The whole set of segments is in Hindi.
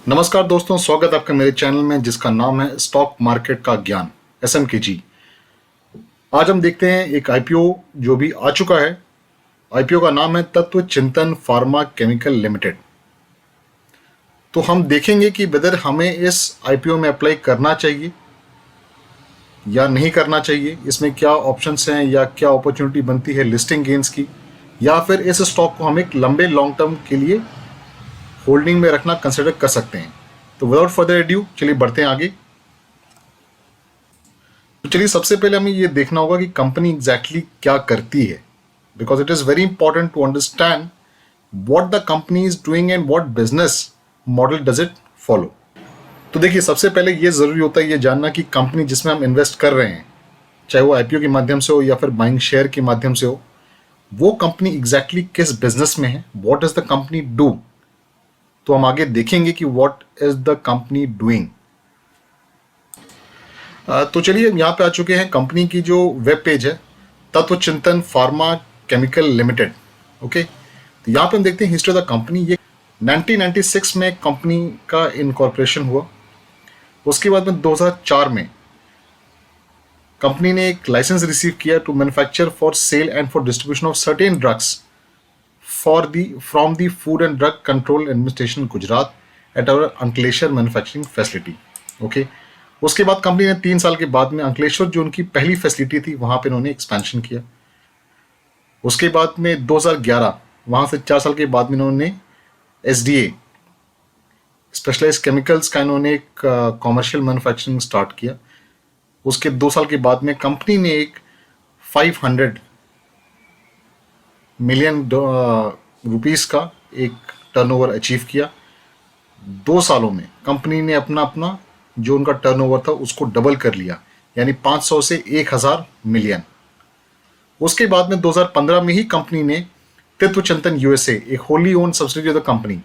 नमस्कार दोस्तों, स्वागत है आपका मेरे चैनल में जिसका नाम है स्टॉक मार्केट का ज्ञान SMKG। आज हम देखते हैं एक IPO जो भी आ चुका है। IPO का नाम है तत्व चिंतन फार्मा केमिकल लिमिटेड। तो हम देखेंगे कि वेदर हमें इस IPO में अप्लाई करना चाहिए या नहीं करना चाहिए, इसमें क्या ऑप्शंस हैं या क्या अपॉर्चुनिटी बनती है लिस्टिंग गेन्स की, या फिर इस स्टॉक को हम एक लंबे लॉन्ग टर्म के लिए होल्डिंग में रखना कंसिडर कर सकते हैं। तो विदाउट फर्दर एड्यू चलिए बढ़ते हैं आगे। तो चलिए सबसे पहले हमें ये देखना होगा कि कंपनी एग्जैक्टली क्या करती है, because it is very important to understand what the company is doing and what business model does it follow. तो देखिए, सबसे पहले ये जरूरी होता है ये जानना कि कंपनी जिसमें हम इन्वेस्ट कर रहे हैं, चाहे वो IPO के माध्यम से हो या फिर बाइंग शेयर के माध्यम से हो, वो कंपनी एग्जैक्टली किस बिजनेस में है, what is the company do. तो हम आगे देखेंगे कि what is the company doing. तो चलिए यहाँ पे आ चुके हैं कंपनी की जो वेब पेज है, तत्व चिंतन फार्मा केमिकल लिमिटेड। ओके, तो यहाँ पे हम देखते हैं हिस्ट्री ऑफ द कंपनी। ये 1996 में कंपनी का इनकॉर्पोरेशन हुआ। उसके बाद में 2004 में कंपनी ने एक लाइसेंस रिसीव किया to manufacture for sale and for distribution of certain drugs from the Food and Drug Control Administration Gujarat at our Ankleshwar manufacturing facility. Okay, उसके बाद कंपनी ने 3 साल के बाद में अंकलेश्वर जो उनकी पहली फैसिलिटी थी वहां पे उन्होंने एक्सपेंशन किया। उसके बाद में 2011 वहां से 4 साल के बाद में इन्होंने SDA स्पेशलाइज्ड केमिकल्स का इन्होंने एक कॉमर्शियल मैन्युफैक्चरिंग स्टार्ट किया। उसके 2 साल के बाद में कंपनी ने एक 500 मिलियन रुपीस का एक टर्नओवर अचीव किया। 2 सालों में कंपनी ने अपना जो उनका टर्नओवर था उसको डबल कर लिया, यानी 500 से 1000 मिलियन। उसके बाद में 2015 में ही कंपनी ने तत्व चिंतन USA, एक Holi own subsidiary of the company.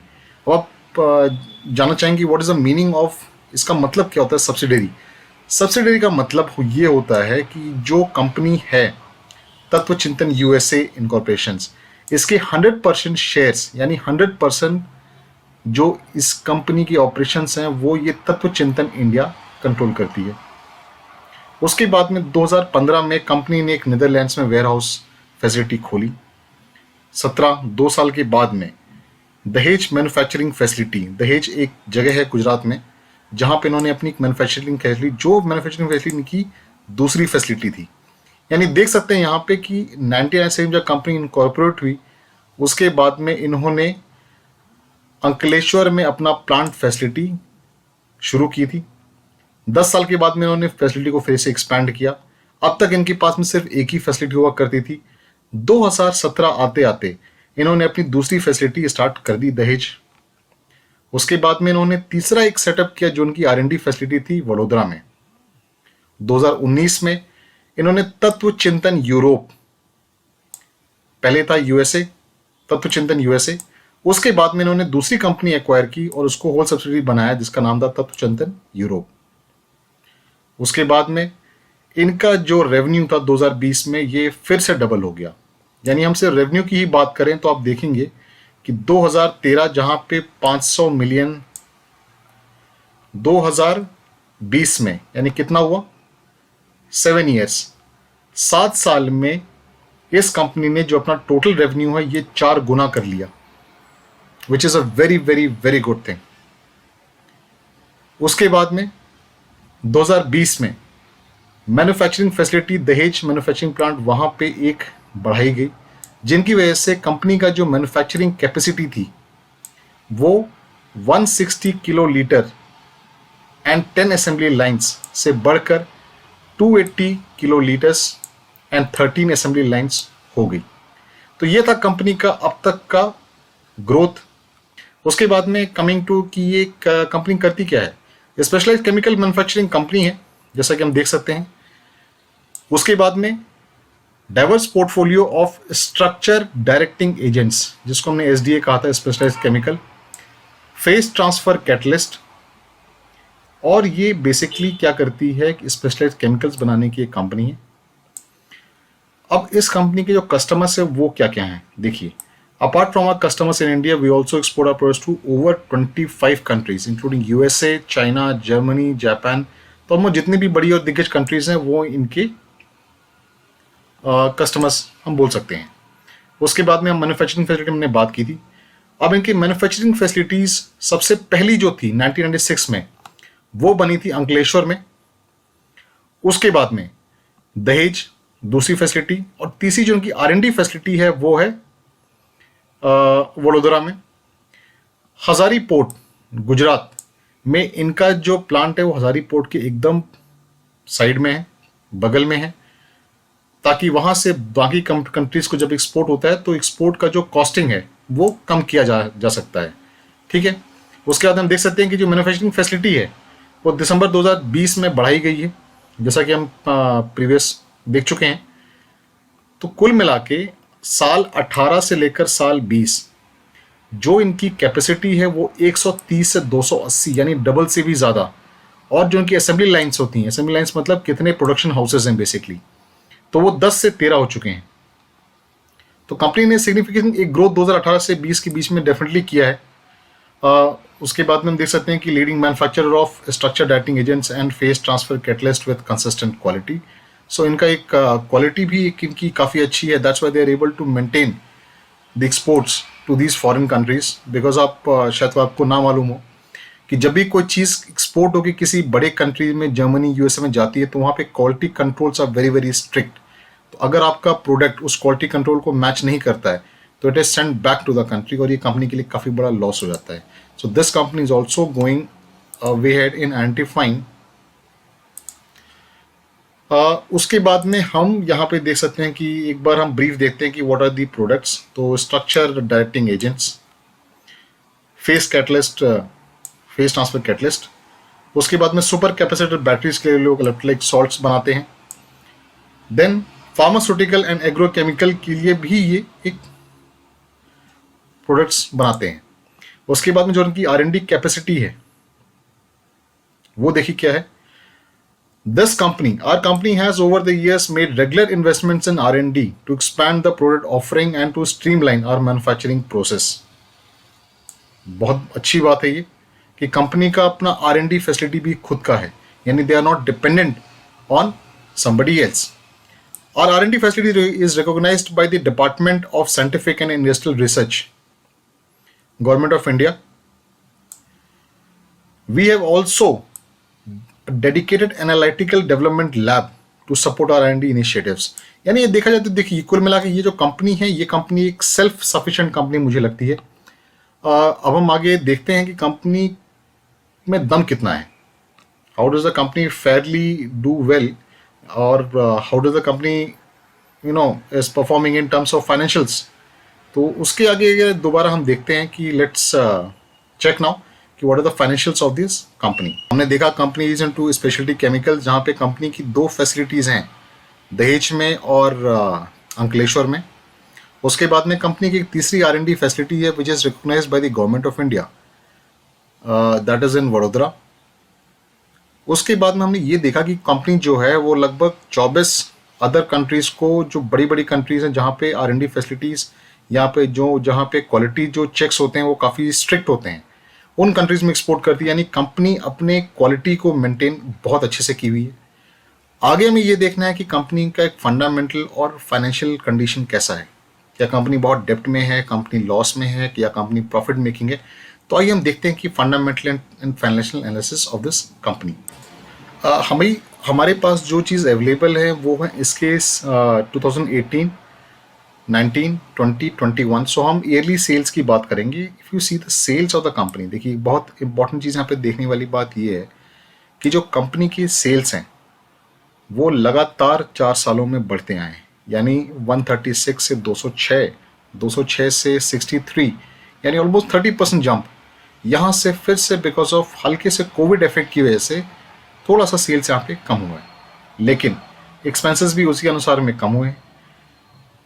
अब आप जानना चाहेंगे what is the meaning of, इसका मतलब क्या होता है सब्सिडियरी। सब्सिडियरी का मतलब ये होता है कि जो कंपनी है तत्व चिंतन USA इनकॉर्पोरेशंस, इसके 100% शेयर्स यानी 100% जो इस कंपनी की ऑपरेशंस हैं वो ये तत्व चिंतन इंडिया कंट्रोल करती है। उसके बाद में 2015 में कंपनी ने एक नीदरलैंड्स में वेयरहाउस फैसिलिटी खोली। 2 साल के बाद में दहेज मैन्युफैक्चरिंग फैसिलिटी, दहेज एक जगह है गुजरात में जहां पे इन्होंने अपनी मैन्युफैक्चरिंग फैसिलिटी, जो मैन्युफैक्चरिंग फैसिलिटी की दूसरी फैसिलिटी थी। यानी देख सकते हैं यहाँ पे कि 1997 जब कंपनी इनकॉर्पोरेट हुई उसके बाद में इन्होंने अंकलेश्वर में अपना प्लांट फैसिलिटी शुरू की थी। 10 साल के बाद में इन्होंने फैसिलिटी को फिर से एक्सपैंड किया। अब तक इनके पास में सिर्फ एक ही फैसिलिटी हुआ करती थी। 2017 आते आते इन्होंने अपनी दूसरी फैसिलिटी स्टार्ट कर दी दहेज। उसके बाद में इन्होंने तीसरा एक सेटअप किया जो उनकी R&D फैसिलिटी थी वडोदरा में। 2019 में इन्होंने तत्व चिंतन यूरोप, पहले था USA, तत्व चिंतन USA। उसके बाद में इन्होंने दूसरी कंपनी एक्वायर की और उसको होल सब्सिडियरी बनाया जिसका नाम था तत्व चिंतन यूरोप। उसके बाद में इनका जो रेवेन्यू था 2020 में ये फिर से डबल हो गया। यानी हम सिर्फ रेवेन्यू की ही बात करें तो आप देखेंगे कि 2013 जहां पे 500 मिलियन, 2020 में यानी कितना हुआ 7 ईयर्स, 7 साल में इस कंपनी ने जो अपना टोटल रेवेन्यू है ये 4 गुना कर लिया, which is a very very very good thing. उसके बाद में 2020 में मैन्युफैक्चरिंग फैसिलिटी दहेज मैन्युफैक्चरिंग प्लांट वहां पे एक बढ़ाई गई, जिनकी वजह से कंपनी का जो मैन्युफैक्चरिंग कैपेसिटी थी वो 160 kilo litre and 10 assembly lines से बढ़कर 280 kilo litres and 13 assembly lines हो गई। तो ये था कंपनी का अब तक का ग्रोथ। उसके बाद में कमिंग टू कि ये कंपनी करती क्या है, स्पेशलाइज्ड केमिकल मैन्युफैक्चरिंग कंपनी है जैसा कि हम देख सकते हैं। उसके बाद में diverse portfolio of structure directing agents, जिसको हमने SDA कहा था, specialised chemical, phase transfer catalyst, और ये बेसिकली क्या करती है कि स्पेशलाइज्ड केमिकल्स बनाने की एक कंपनी है। अब इस कंपनी के जो कस्टमर्स है वो क्या क्या हैं देखिए। Apart from our customers in India, we also export our products to over 25 countries, including USA, China, Germany, Japan. तो हम जितनी भी बड़ी और दिग्गज कंट्रीज हैं वो इनके कस्टमर्स हम बोल सकते हैं। उसके बाद में हम मैन्युफैक्चरिंग फैसिलिटी हमने बात की थी। अब इनकी मैन्युफैक्चरिंग फैसिलिटीज सबसे पहली जो थी 1996 में वो बनी थी अंकलेश्वर में। उसके बाद में दहेज दूसरी फैसिलिटी, और तीसरी जो उनकी R&D फैसिलिटी है वो है वडोदरा में। हजारी पोर्ट गुजरात में इनका जो प्लांट है वो हजारी पोर्ट के एकदम साइड में है, बगल में है, ताकि वहां से बाकी कंट्रीज को जब एक्सपोर्ट होता है तो एक्सपोर्ट का जो कॉस्टिंग है वो कम किया जा सकता है। ठीक है। उसके बाद हम देख सकते हैं कि जो मैन्युफैक्चरिंग फैसिलिटी है वो दिसंबर 2020 में बढ़ाई गई है, जैसा कि हम प्रीवियस देख चुके हैं। तो कुल मिला के साल 18 से लेकर साल 20 जो इनकी कैपेसिटी है वो 130 से 280 यानी डबल से भी ज़्यादा। और जो इनकी असेंबली लाइन्स होती हैं, असेंबली लाइन्स मतलब कितने प्रोडक्शन हाउसेज हैं बेसिकली, तो वो 10 से 13 हो चुके हैं। तो कंपनी ने सिग्निफिकेंट एक ग्रोथ 2018 से 20 के बीच में डेफिनेटली किया है। उसके बाद में हम देख सकते हैं कि leading manufacturer of structure directing agents and phase transfer catalyst with consistent quality. So इनका एक क्वालिटी भी इनकी काफ़ी अच्छी है। That's why they are able to maintain the exports to these foreign countries. Because आप शायद आपको ना मालूम हो कि जब भी कोई चीज़ एक्सपोर्ट होकर किसी बड़े कंट्री में, जर्मनी, यूएसए में जाती है, तो वहाँ पे quality controls are very very strict. तो अगर आपका प्रोडक्ट उस क्वालिटी कंट्रोल को मैच नहीं करता है तो it is send back to the country, और ये कंपनी के लिए काफ़ी बड़ा लॉस हो जाता है। So this company is also going way head in identifying. उसके बाद में हम यहाँ पे देख सकते हैं कि एक बार हम ब्रीफ देखते हैं कि व्हाट आर दी प्रोडक्ट्स। तो structure directing agents, face catalyst, face transfer catalyst. उसके बाद में सुपर कैपेसिटर बैटरीज के लिए लोग इलेक्ट्रोलाइट सॉल्ट्स बनाते हैं। देन फार्मास्यूटिकल एंड एग्रोकेमिकल के लिए भी ये एक प्रोडक्ट्स बनाते हैं। उसके बाद में जो उनकी R&D कैपेसिटी है वो देखिए क्या है। This company, our company has over the years made regular investments in R&D to expand the product offering and to streamline our manufacturing process. बहुत अच्छी बात है ये कि कंपनी का अपना R&D फैसिलिटी भी खुद का है, यानी they are not dependent on somebody else. Our R&D facility is recognized by the Department of Scientific and Industrial Research, Government of India. We have also dedicated analytical development lab to support our R&D initiatives. यानी ये देखा जाए तो देखिए कुल मिला के ये जो कंपनी है, ये कंपनी एक सेल्फ सफिशिएंट कंपनी मुझे लगती है। अब हम आगे देखते हैं कि कंपनी में दम कितना है। How does the company fairly do well, और how does the company is performing in terms of financials. तो उसके आगे दोबारा हम देखते हैं कि लेट्स चेक नाउ कि what are the financials of this company. हमने देखा company is into speciality chemicals, जहाँ पे कंपनी की 2 फैसिलिटीज़ हैं, दहेज में और अंकलेश्वर में। उसके बाद में कंपनी की एक तीसरी R&D फैसिलिटी है which is recognised by the government of India, that is in Vadodara. उसके बाद में हमने ये देखा कि कंपनी जो है वो लगभग 24 अदर कंट्रीज़ को, जो बड़ी बड़ी कंट्रीज़ हैं जहाँ पे R&D फैसिलिटीज़, यहाँ पे जहाँ पे क्वालिटी जो चेक्स होते हैं वो काफ़ी स्ट्रिक्ट होते हैं, उन कंट्रीज में एक्सपोर्ट करती है। यानी कंपनी अपने क्वालिटी को मेंटेन बहुत अच्छे से की हुई है। आगे हमें ये देखना है कि कंपनी का एक फंडामेंटल और फाइनेंशियल कंडीशन कैसा है। क्या कंपनी बहुत डेप्ट में है, कंपनी लॉस में है, या कंपनी प्रॉफिट मेकिंग है। तो आइए हम देखते हैं कि fundamental and financial analysis of this company. हमारे पास जो चीज़ अवेलेबल है वो है इसके 2018, 19, 20, 21। सो हम ईयरली सेल्स की बात करेंगे। If you see the sales of the company, देखिए बहुत इंपॉर्टेंट चीज़ यहाँ पे देखने वाली बात ये है कि जो कंपनी की सेल्स हैं वो लगातार 4 सालों में बढ़ते आए हैं। यानी 136 से 206, 206 से 63, यानी ऑलमोस्ट 30% जंप। यहाँ से फिर से बिकॉज ऑफ हल्के से कोविड इफेक्ट की वजह से थोड़ा सा सेल्स यहाँ पे कम हुआ है, लेकिन एक्सपेंसेस भी उसी अनुसार में कम हुए हैं।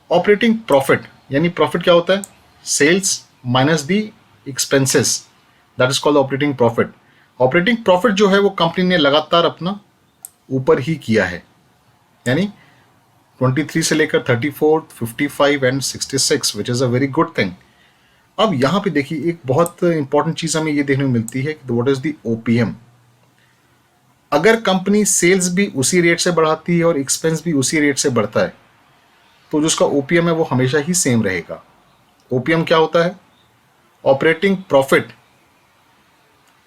ऑपरेटिंग प्रॉफिट, यानी प्रॉफिट क्या होता है, sales minus the expenses, that is called operating profit. Operating profit जो है वो कंपनी ने लगातार अपना ऊपर ही किया है, यानी 23 से लेकर 34, 55 and 66, which is a very good thing. अब यहाँ पे देखिए एक बहुत इंपॉर्टेंट चीज़ हमें ये देखने को मिलती है कि व्हाट इज द ओपीएम। अगर कंपनी सेल्स भी उसी रेट से बढ़ाती है और एक्सपेंस भी उसी रेट से बढ़ता है तो जो उसका ओपीएम है वो हमेशा ही सेम रहेगा। ओपीएम क्या होता है? ऑपरेटिंग प्रॉफिट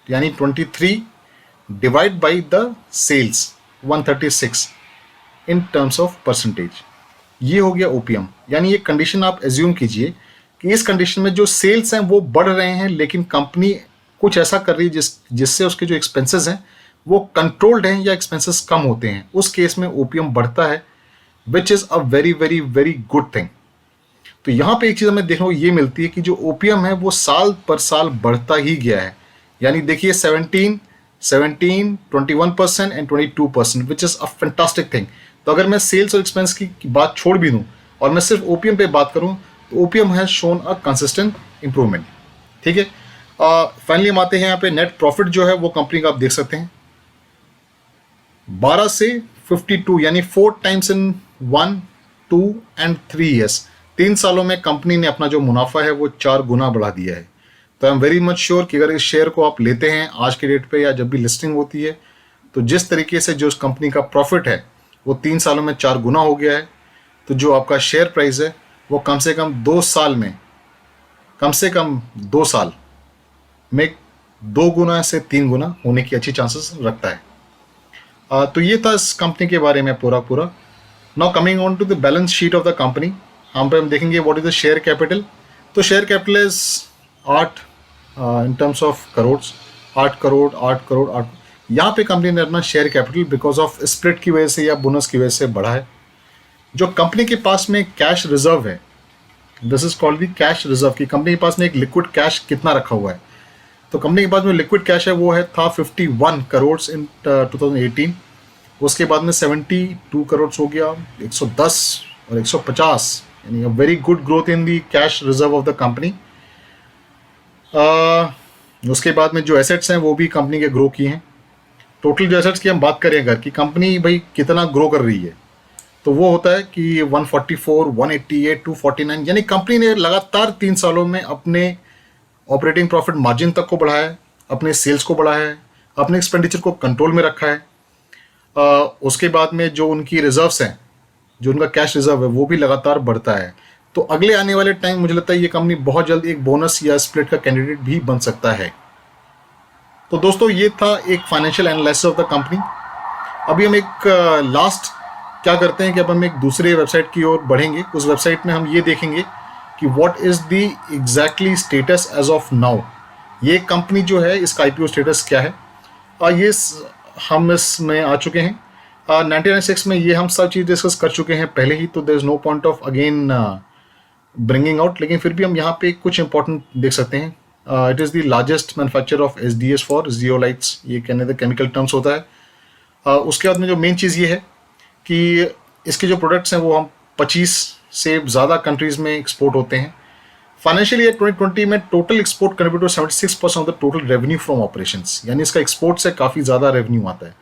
यानी 23 divide by the sales 136 in terms of percentage. ये हो गया ओपीएम। यानी ये कंडीशन आप एज्यूम कीजिए कि इस कंडीशन में जो सेल्स हैं वो बढ़ रहे हैं लेकिन कंपनी कुछ ऐसा कर रही है जिससे उसके जो एक्सपेंसेस हैं वो कंट्रोल्ड हैं या एक्सपेंसेस कम होते हैं। उस केस में ओपीएम बढ़ता है, which is a very very very good thing. तो यहाँ पे एक चीज़ हमें देखने को ये मिलती है कि जो ओपीएम है वो साल पर साल बढ़ता ही गया है। यानी देखिए 17, 21% and 22%, which is a fantastic thing. तो अगर मैं सेल्स और एक्सपेंस की बात छोड़ भी दूँ और मैं सिर्फ ओपीएम पे बात करूँ तो OPM has shown a consistent improvement. ठीक है। फाइनली हम आते हैं यहाँ पे नेट प्रॉफिट जो है वो कंपनी का आप देख सकते हैं 12 से 52 यानी 4 टाइम्स इन 1, 2 एंड 3 ईयर्स। 3 सालों में कंपनी ने अपना जो मुनाफा है वो 4 गुना बढ़ा दिया है। तो I am very much sure कि अगर इस शेयर को आप लेते हैं आज के डेट पे या जब भी लिस्टिंग होती है तो जिस तरीके से जो उस कंपनी का प्रॉफिट है वो 3 सालों में 4 गुना हो गया है, तो जो आपका शेयर प्राइस है वो कम से कम 2 साल में, कम से कम 2 साल में 2 गुना से 3 गुना होने की अच्छी चांसेस रखता है। तो ये था इस कंपनी के बारे में पूरा। Now coming on to the balance sheet of the company, हम पे हम देखेंगे what is the share capital. तो share capital is 8 in terms of crore, 8 crore 8 crore 8। यहाँ पे कंपनी ने अपना share capital because of split की वजह से या बोनस की वजह से बढ़ा है। जो कंपनी के पास में कैश रिजर्व है, this is called the cash reserve, की कंपनी के पास में एक लिक्विड कैश कितना रखा हुआ है। तो कंपनी के पास में लिक्विड कैश है वो है था 51 करोड़ इन 2018। उसके बाद में 72 करोड़ हो गया, 110 और 150, यानी very good growth in the cash reserve of the company. उसके बाद में जो एसेट्स हैं वो भी कंपनी के ग्रो किए हैं। टोटल जो एसेट्स की हम बात करें अगर कि कंपनी भाई कितना ग्रो कर रही है तो वो होता है कि 144, 188, 249, यानी कंपनी ने लगातार 3 सालों में अपने ऑपरेटिंग प्रॉफिट मार्जिन तक को बढ़ाया है, अपने सेल्स को बढ़ाया है, अपने एक्सपेंडिचर को कंट्रोल में रखा है। उसके बाद में जो उनकी रिजर्व्स हैं, जो उनका कैश रिजर्व है वो भी लगातार बढ़ता है। तो अगले आने वाले टाइम मुझे लगता है ये कंपनी बहुत जल्द एक बोनस या स्प्लिट का कैंडिडेट भी बन सकता है। तो दोस्तों ये था एक financial analysis of the company. अभी हम एक लास्ट क्या करते हैं कि अब हम एक दूसरे वेबसाइट की ओर बढ़ेंगे। उस वेबसाइट में हम ये देखेंगे कि what is the exactly status as of now. ये कंपनी जो है इसका आईपीओ स्टेटस क्या है। ये हम इसमें आ चुके हैं 1996 में। ये हम सब चीज़ डिस्कस कर चुके हैं पहले ही, तो there is no point of again bringing out. लेकिन फिर भी हम यहाँ पे कुछ इंपॉर्टेंट देख सकते हैं। It is the largest manufacture of SDS for zeolites, ये कहने द केमिकल टर्म्स होता है। उसके बाद में जो मेन चीज़ ये है कि इसके जो प्रोडक्ट्स हैं वो हम 25 से ज़्यादा कंट्रीज़ में एक्सपोर्ट होते हैं। फाइनेंशियल ईयर 2020 में total export contribute 76% of the total revenue from operations, यानी इसका एक्सपोर्ट से काफ़ी ज़्यादा रेवेन्यू आता है।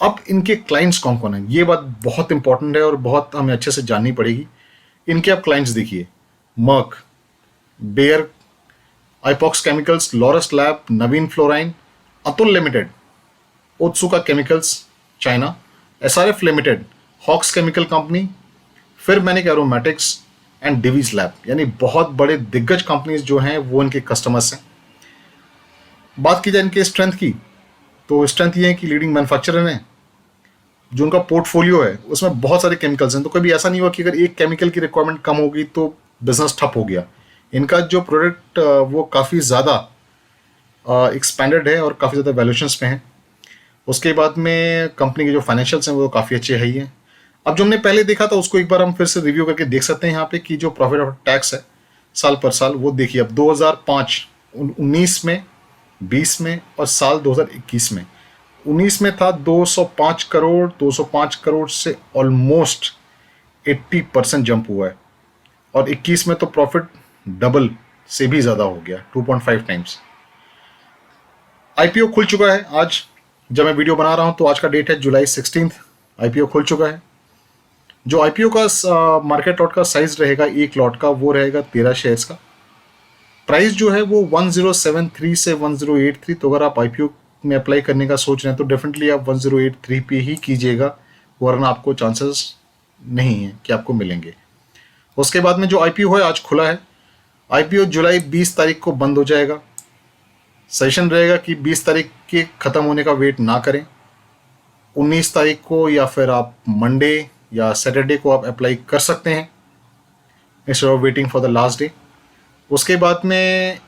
अब इनके क्लाइंट्स कौन कौन हैं, ये बात बहुत इंपॉर्टेंट है और बहुत हमें अच्छे से जाननी पड़ेगी। इनके आप क्लाइंट्स देखिए, Merck, Bayer, Ipox chemicals, Laurus lab, Navin fluorine, Atul limited, Otsuka chemicals China, SRF limited, Hawks chemical company, फिर Manik aromatics and Divi's lab, यानी बहुत बड़े दिग्गज कंपनीज जो हैं वो इनके कस्टमर्स हैं। बात की जाए इनके स्ट्रेंथ की, तो स्ट्रेंथ ये है कि लीडिंग मैन्युफैक्चरर हैं। जो उनका पोर्टफोलियो है उसमें बहुत सारे केमिकल्स हैं, तो कभी ऐसा नहीं हुआ कि अगर एक केमिकल की रिक्वायरमेंट कम हो गई तो बिजनेस ठप हो गया। इनका जो प्रोडक्ट वो काफ़ी ज़्यादा एक्सपेंडेड है और काफ़ी ज़्यादा वैल्यूएशंस में है। उसके बाद में कंपनी के जो फाइनेंशियल्स हैं वो काफ़ी अच्छे है ही हैं। अब जो हमने पहले देखा था उसको एक बार हम फिर से रिव्यू करके देख सकते हैं यहाँ पे कि जो प्रॉफिट आफ्टर टैक्स है साल पर साल, वो देखिए अब 2005, 19 में, 20 में और साल 2021 में। 19 में था 205 करोड़, 205 करोड़ से ऑलमोस्ट 80% जंप हुआ है, और 21 में तो प्रॉफिट डबल से भी ज़्यादा हो गया, 2.5 टाइम्स। आईपीओ खुल चुका है आज, जब मैं वीडियो बना रहा हूँ तो आज का डेट है जुलाई 16। आईपीओ खुल चुका है। जो आईपीओ का मार्केट लॉट का साइज रहेगा एक लॉट का, वो रहेगा 13 शेयर्स का। प्राइस जो है वो 1073 से 1083, तो अगर आप आईपीओ में अप्लाई करने का सोच रहे हैं तो डेफिनेटली आप 1083 पे ही कीजिएगा, वरना आपको चांसेस नहीं है कि आपको मिलेंगे। उसके बाद में जो आईपीओ है आज खुला है। आईपीओ जुलाई 20 तारीख को बंद हो जाएगा। सेशन रहेगा कि 20 तारीख के ख़त्म होने का वेट ना करें, 19 तारीख को या फिर आप मंडे या सैटरडे को आप अप्लाई कर सकते हैं instead of waiting for the last day. उसके बाद में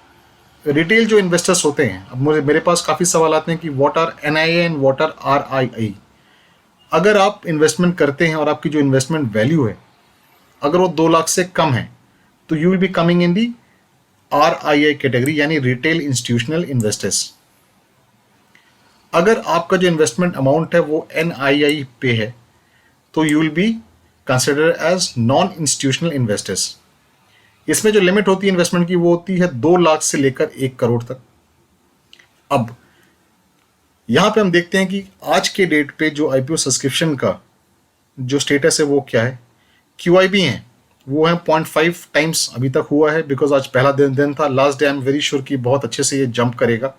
रिटेल जो इन्वेस्टर्स होते हैं, अब मेरे पास काफ़ी सवाल आते हैं कि what are NIA and what are RII. अगर आप इन्वेस्टमेंट करते हैं और आपकी जो इन्वेस्टमेंट वैल्यू है अगर वो 2 लाख से कम है तो you will be coming in the RII category, यानी रिटेल इंस्टीट्यूशनल इन्वेस्टर्स। अगर आपका जो इन्वेस्टमेंट अमाउंट है वो एनआईआई पे है तो you will be consider as non institutional investors. इसमें जो लिमिट होती है इन्वेस्टमेंट की वो होती है 2 लाख से लेकर 1 करोड़ तक। अब यहां पे हम देखते हैं कि आज के डेट पे जो आईपीओ सब्सक्रिप्शन का जो स्टेटस है वो क्या है। क्यूआईबी है वो है 0.5 टाइम्स अभी तक हुआ है, बिकॉज आज पहला दिन था। Last day I am very sure कि बहुत अच्छे से ये जंप करेगा।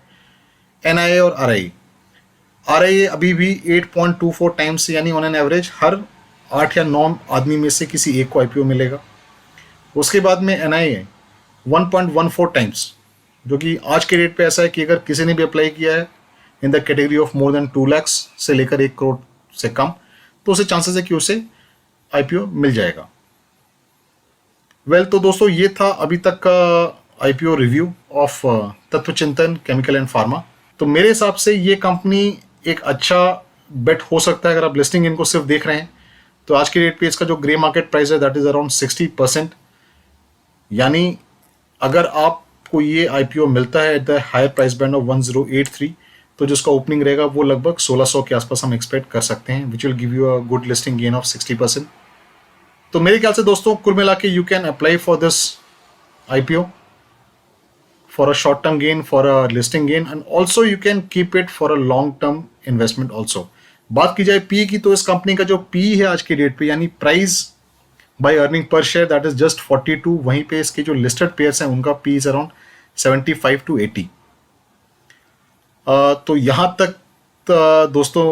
एनआईए और आरआईए अभी भी 8.24 टाइम्स, यानी ऑन एन एवरेज हर 8 या 9 आदमी में से किसी एक को आईपीओ मिलेगा। उसके बाद में एनआईए 1.14 टाइम्स, जो कि आज के डेट पे ऐसा है कि अगर किसी ने भी अप्लाई किया है in the category of more than 2 lakh से लेकर 1 करोड़ से कम, तो उसे चांसेस है कि उसे आईपीओ मिल जाएगा। वेल, तो दोस्तों ये था अभी तक का IPO review of Tatvachintan chemical and pharma. तो मेरे हिसाब से ये कंपनी एक अच्छा बेट हो सकता है अगर आप लिस्टिंग इनको सिर्फ देख रहे हैं। तो आज की डेट पे इसका जो ग्रे मार्केट प्राइस है दैट इज अराउंड 60%, यानी अगर आपको ये आईपीओ मिलता है at the higher price band of 1083, तो जिसका ओपनिंग रहेगा वो लगभग 1600 के आसपास हम एक्सपेक्ट कर सकते हैं, which will give you a good listing gain of 60%। तो मेरे ख्याल से दोस्तों कुल मिला के you can apply for this IPO for a short term gain, for a listing gain, and also you can keep it for a long term investment also. बात की जाए पी की, तो इस कंपनी का जो पी है आज की डेट पे, यानी price by earning per share, that is just 42। वहीं पे इसके जो लिस्टेड पेयर्स हैं उनका पी इज अराउंड 75 to 80। तो यहाँ तक दोस्तों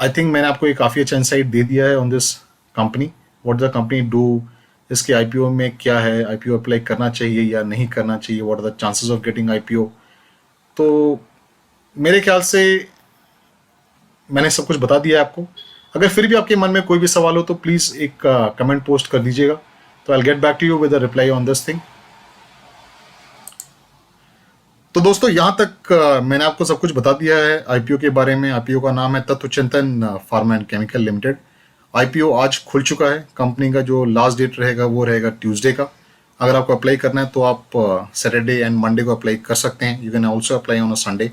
आई थिंक मैंने आपको एक काफ़ी अच्छा इंसाइट दे दिया है on this company, what the company do, इसके आईपीओ में क्या है, आईपीओ अप्लाई करना चाहिए या नहीं करना चाहिए, what are the chances of getting IPO. तो मेरे ख्याल से मैंने सब कुछ बता दिया है आपको। अगर फिर भी आपके मन में कोई भी सवाल हो तो प्लीज़ एक कमेंट पोस्ट कर दीजिएगा, तो I get back to you with a reply on this thing. तो दोस्तों यहाँ तक मैंने आपको सब कुछ बता दिया है आईपीओ के बारे में। आईपीओ का नाम है Tatvachintan pharma and chemical limited. IPO आज खुल चुका है। कंपनी का जो लास्ट डेट रहेगा वो रहेगा ट्यूसडे का। अगर आपको अप्लाई करना है तो आप सैटरडे एंड मंडे को अप्लाई कर सकते हैं। You can also apply on a Sunday,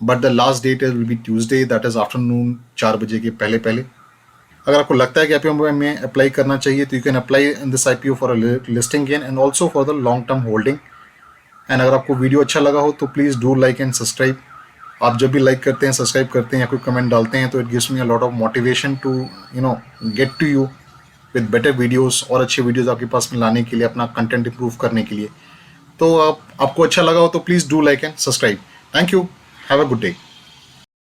but the last date will be Tuesday, that is afternoon 4 बजे के पहले पहले। अगर आपको लगता है कि आईपीओ में अप्लाई करना चाहिए तो you can apply in this IPO for a listing gain and also for the long term holding. And अगर आपको वीडियो अच्छा लगा हो तो please do like and subscribe. आप जब भी लाइक करते हैं, सब्सक्राइब करते हैं या कोई कमेंट डालते हैं तो it gives me a lot of motivation to get to you with better videos, और अच्छे वीडियोस आपके पास में लाने के लिए, अपना कंटेंट इंप्रूव करने के लिए। तो आपको अच्छा लगा हो तो please do like and subscribe. Thank you, have a good day.